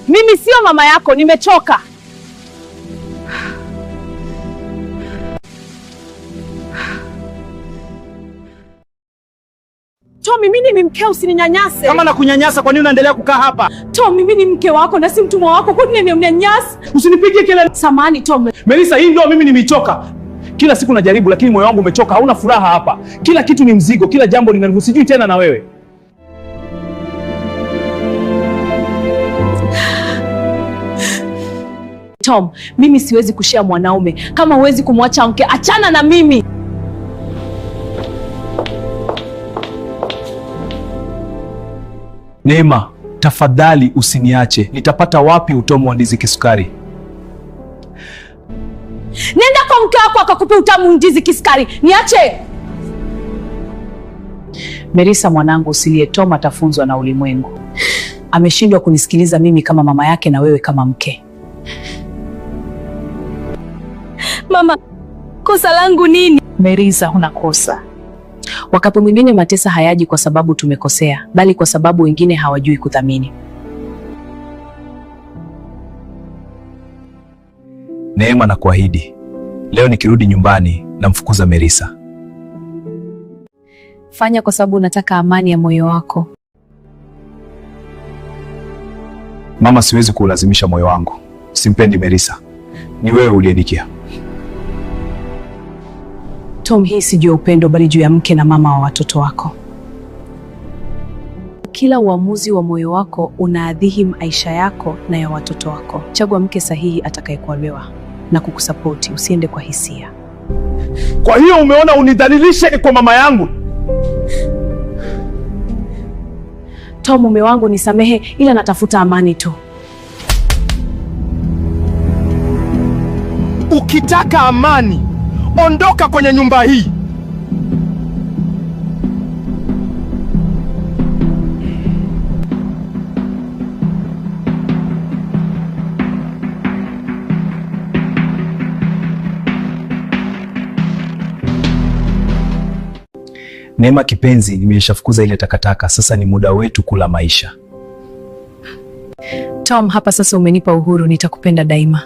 Mimi sio mama yako, nimechoka. Tom, mimi ni mkeo, usininyanyase. Kama na kunyanyasa, kwa nini unaendelea kukaa hapa? Tom, mimi ni mke wako na si mtumwa wako. Kwa nini unaninyanyasa? Usinipige kelele. Samahani Tom. Melissa, hii ndio mimi nimechoka. Kila siku najaribu lakini moyo wangu umechoka. Hauna furaha hapa. Kila kitu ni mzigo, kila jambo linanivuta. Sijui tena na wewe. Tom, mimi siwezi kushia mwanaume. Kama huwezi kumwacha mke, achana na mimi. Neema, tafadhali usiniache. Nitapata wapi utamu wa ndizi kisukari? Nenda kwa mke wako akakupe utamu ndizi kisukari. Niache. Melissa mwanangu, usilie. Tom atafunzwa na ulimwengu. Ameshindwa kunisikiliza mimi kama mama yake na wewe kama mke. Mama, kosa langu nini? Melissa, huna kosa. Wakati mwingine mateso hayaji kwa sababu tumekosea, bali kwa sababu wengine hawajui kuthamini. Neema, na kuahidi leo nikirudi nyumbani namfukuza Melissa. Fanya kwa sababu unataka amani ya moyo wako. Mama, siwezi kuulazimisha moyo wangu. Simpendi Melissa. Ni wewe uliyenikia. Tom, hii si juu ya upendo bali juu ya mke na mama wa watoto wako. Kila uamuzi wa moyo wako unaadhiri maisha yako na ya watoto wako. Chagua mke sahihi atakayekuelewa na kukusapoti, usiende kwa hisia. Kwa hiyo umeona unidhalilishe kwa mama yangu? Tom, mume wangu, nisamehe, ila natafuta amani tu. Ukitaka amani, ondoka kwenye nyumba hii. Neema kipenzi, nimeshafukuza ile takataka. Sasa ni muda wetu kula maisha. Tom, hapa sasa umenipa uhuru, nitakupenda daima.